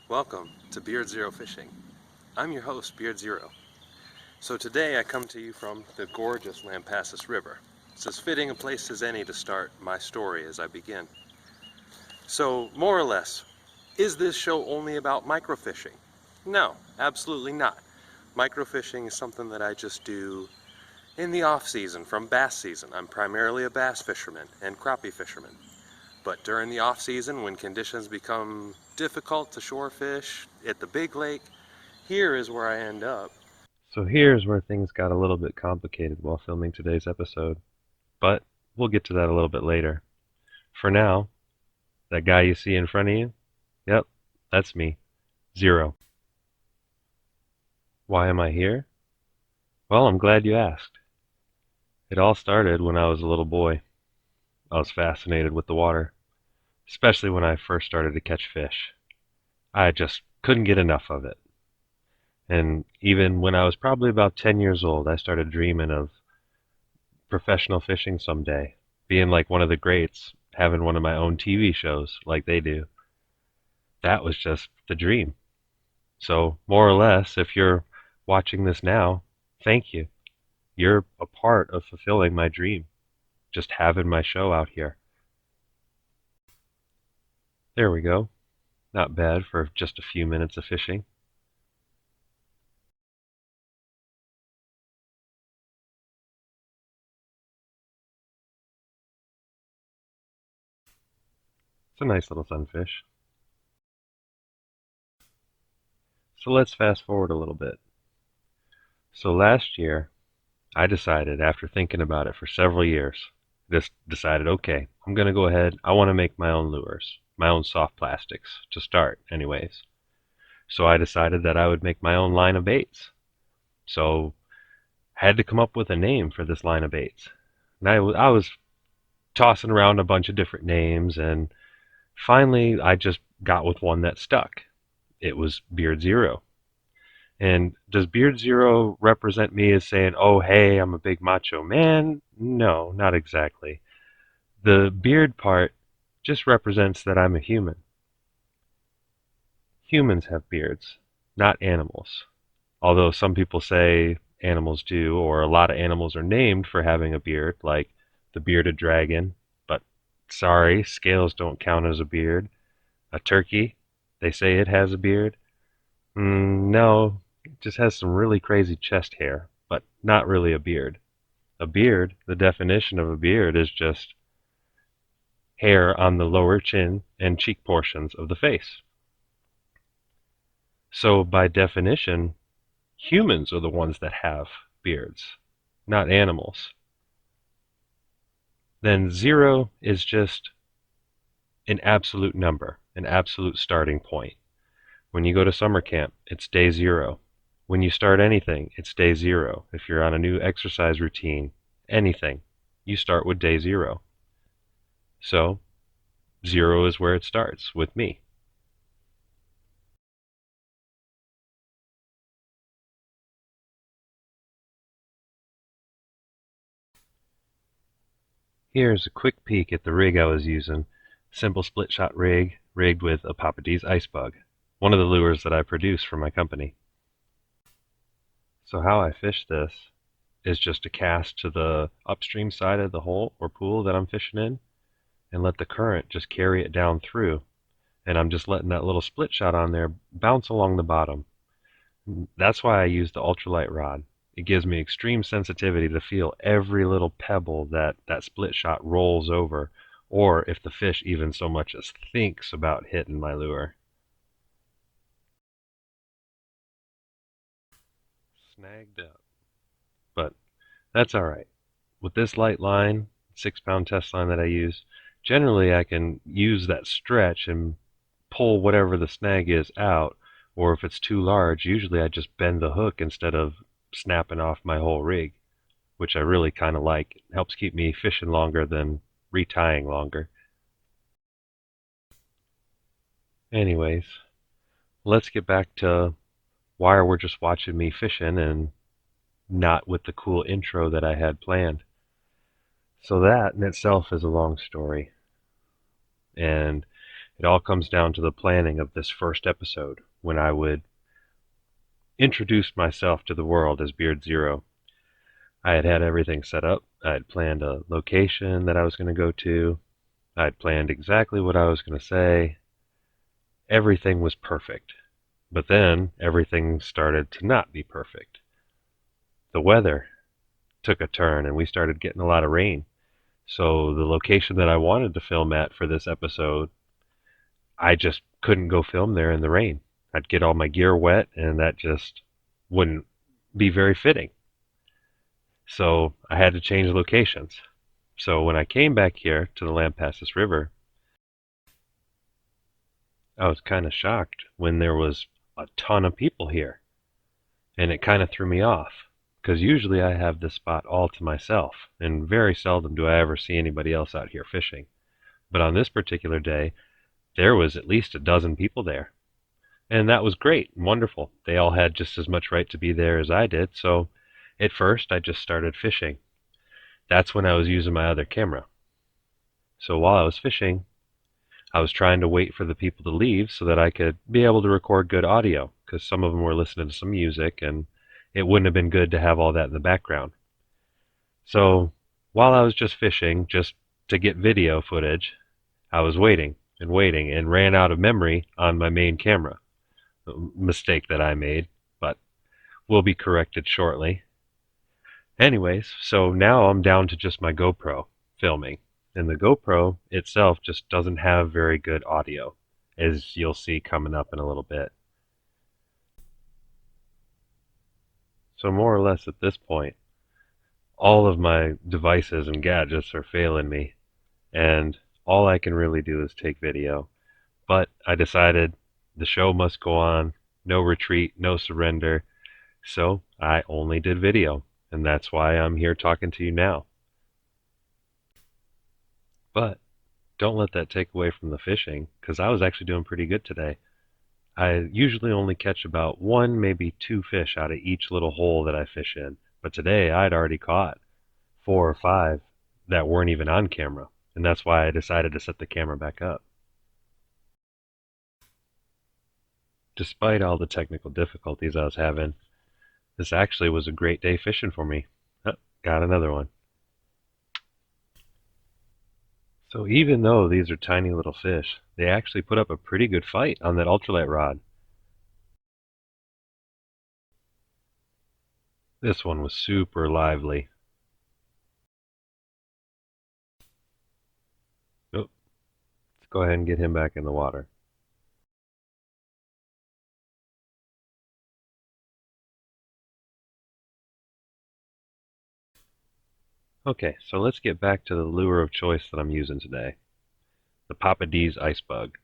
Welcome to Beard Zero Fishing. I'm your host, Beard Zero. So today I come to you from the gorgeous Lampasas River. It's as fitting a place as any to start my story as I begin. So, more or less, is this show only about microfishing? No, absolutely not. Microfishing is something that I just do in the off season, from bass season. I'm primarily a bass fisherman and crappie fisherman. But during the off season, when conditions become difficult to shore fish at the big lake, here is where I end up. So here's where things got a little bit complicated while filming today's episode, but we'll get to that a little bit later. For now, that guy you see in front of you, yep, that's me, Zero. Why am I here? Well, I'm glad you asked. It all started when I was a little boy. I was fascinated with the water, especially when I first started to catch fish. I just couldn't get enough of it. And even when I was probably about 10 years old, I started dreaming of professional fishing someday, being like one of the greats, having one of my own TV shows like they do. That was just the dream. So, more or less, if you're watching this now, thank you. You're a part of fulfilling my dream, just having my show out here. There we go. Not bad for just a few minutes of fishing. It's a nice little sunfish. So let's fast forward a little bit. So last year, I decided, after thinking about it for several years, just decided, okay, I'm going to go ahead. I want to make my own lures, my own soft plastics, to start, anyways. So I decided that I would make my own line of baits. So I had to come up with a name for this line of baits. And I was tossing around a bunch of different names, and finally I just got with one that stuck. It was Beard Zero. And does Beard Zero represent me as saying, oh, hey, I'm a big macho man? No, not exactly. The beard part just represents that I'm a human. Humans have beards, not animals. Although some people say animals do, or a lot of animals are named for having a beard, like the bearded dragon. But sorry, scales don't count as a beard. A turkey, they say it has a beard. No, it just has some really crazy chest hair, but not really a beard. A beard, the definition of a beard is just hair on the lower chin and cheek portions of the face. So, by definition, humans are the ones that have beards, not animals. Then zero is just an absolute number, an absolute starting point. When you go to summer camp, it's day zero. When you start anything, it's day zero. If you're on a new exercise routine, anything, you start with day zero. So, zero is where it starts with me. Here's a quick peek at the rig I was using. Simple split shot rig, rigged with a Papa D's Ice Bug, one of the lures that I produce for my company. So how I fish this is just to cast to the upstream side of the hole or pool that I'm fishing in and let the current just carry it down through. And I'm just letting that little split shot on there bounce along the bottom. That's why I use the ultralight rod. It gives me extreme sensitivity to feel every little pebble that split shot rolls over, or if the fish even so much as thinks about hitting my lure. Snagged up. But that's alright. With this light line, 6 pound test line that I use, generally I can use that stretch and pull whatever the snag is out, or if it's too large, usually I just bend the hook instead of snapping off my whole rig, which I really kind of like. It helps keep me fishing longer than retying longer. Anyways, let's get back to why we're just watching me fishing and not with the cool intro that I had planned. So that in itself is a long story. And It all comes down to the planning of this first episode, when I would introduce myself to the world as Beard Zero. I had had everything set up. I had planned a location that I was going to go to. I had planned exactly what I was going to say. Everything was perfect. But then everything started to not be perfect. The weather took a turn and we started getting a lot of rain. So the location that I wanted to film at for this episode, I just couldn't go film there in the rain. I'd get all my gear wet and that just wouldn't be very fitting. So I had to change locations. So when I came back here to the Lampasas River, I was kind of shocked when there was a ton of people here. And it kind of threw me off, because usually I have this spot all to myself, and very seldom do I ever see anybody else out here fishing. But on this particular day, there was at least a dozen people there. And that was great and wonderful. They all had just as much right to be there as I did, so at first I just started fishing. That's when I was using my other camera. So while I was fishing, I was trying to wait for the people to leave so that I could be able to record good audio, because some of them were listening to some music and it wouldn't have been good to have all that in the background. So while I was just fishing, just to get video footage, I was waiting and ran out of memory on my main camera. A mistake that I made, but will be corrected shortly. Anyways, so now I'm down to just my GoPro filming. And the GoPro itself just doesn't have very good audio, as you'll see coming up in a little bit. So more or less at this point, all of my devices and gadgets are failing me, and all I can really do is take video. But I decided the show must go on, no retreat, no surrender, so I only did video, and that's why I'm here talking to you now. But don't let that take away from the fishing, because I was actually doing pretty good today. I usually only catch about one, maybe two fish out of each little hole that I fish in, but today I'd already caught 4 or 5 that weren't even on camera, and that's why I decided to set the camera back up. Despite all the technical difficulties I was having, this actually was a great day fishing for me. Oh, got another one. So even though these are tiny little fish, they actually put up a pretty good fight on that ultralight rod. This one was super lively. Oh, let's go ahead and get him back in the water. Okay, so let's get back to the lure of choice that I'm using today, the Papa D's Ice Bug.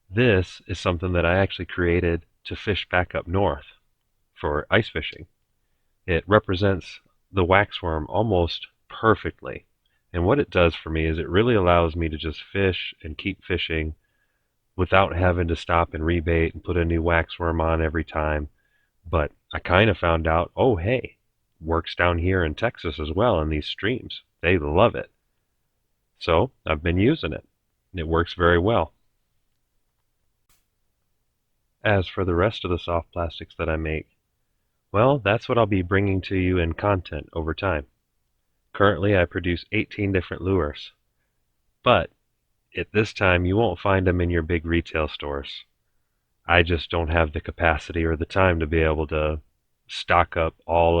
This is something that I actually created to fish back up north for ice fishing. It represents the waxworm almost perfectly. And what it does for me is it really allows me to just fish and keep fishing without having to stop and rebait and put a new waxworm on every time. But I kind of found out, oh, hey, works down here in Texas as well in these streams. They love it. So I've been using it. It works very well. As for the rest of the soft plastics that I make, well, that's what I'll be bringing to you in content over time. Currently, I produce 18 different lures, but at this time, you won't find them in your big retail stores. I just don't have the capacity or the time to be able to stock up all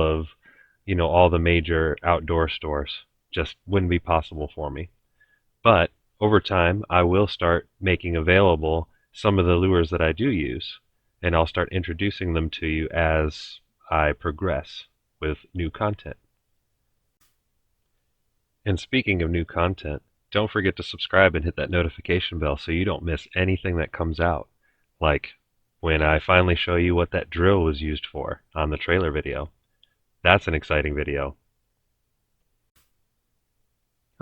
the major outdoor stores. Just wouldn't be possible for me. But over time, I will start making available some of the lures that I do use, and I'll start introducing them to you as I progress with new content. And speaking of new content, don't forget to subscribe and hit that notification bell so you don't miss anything that comes out. Like when I finally show you what that drill was used for on the trailer video. That's an exciting video.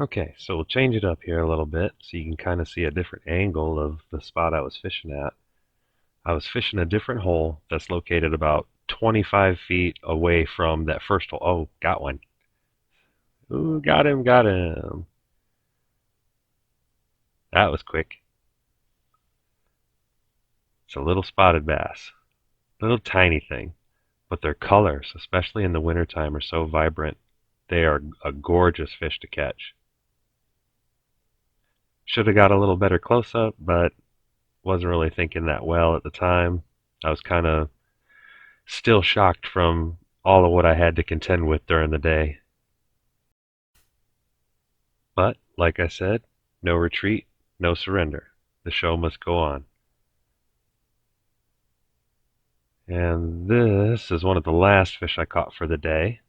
Okay, so we'll change it up here a little bit so you can kind of see a different angle of the spot I was fishing at. I was fishing a different hole that's located about 25 feet away from that first hole. Oh, got one. Ooh, got him, got him. That was quick. It's a little spotted bass. Little tiny thing. But their colors, especially in the wintertime, are so vibrant. They are a gorgeous fish to catch. Should have got a little better close up, but wasn't really thinking that well at the time. I was kind of still shocked from all of what I had to contend with during the day. But, like I said, no retreat, no surrender. The show must go on. And this is one of the last fish I caught for the day.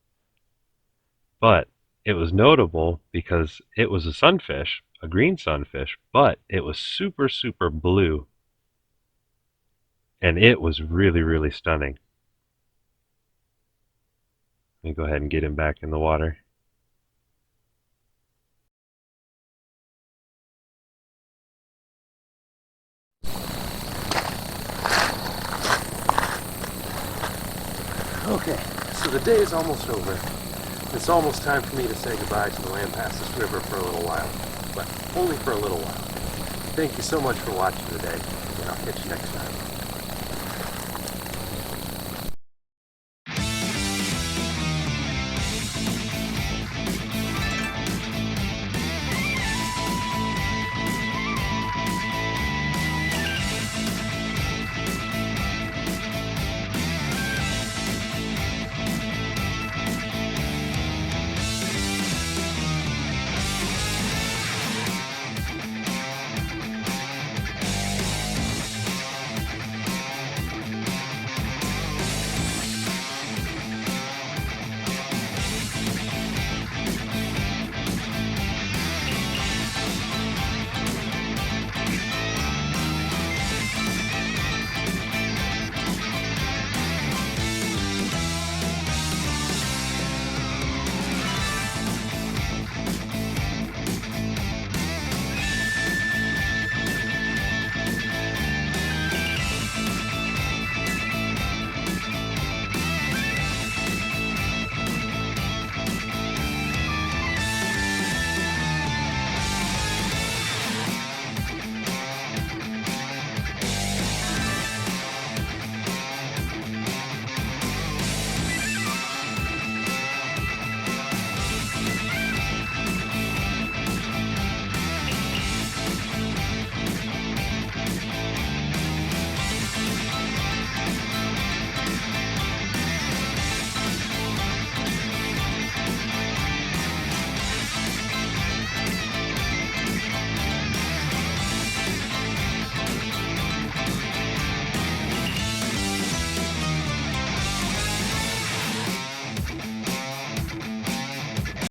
But it was notable because it was a sunfish, a green sunfish, but it was super, super blue. And it was really, really stunning. Let me go ahead and get him back in the water. Okay, so the day is almost over. It's almost time for me to say goodbye to the Lampasas River for a little while, but only for a little while. Thank you so much for watching today, and I'll catch you next time.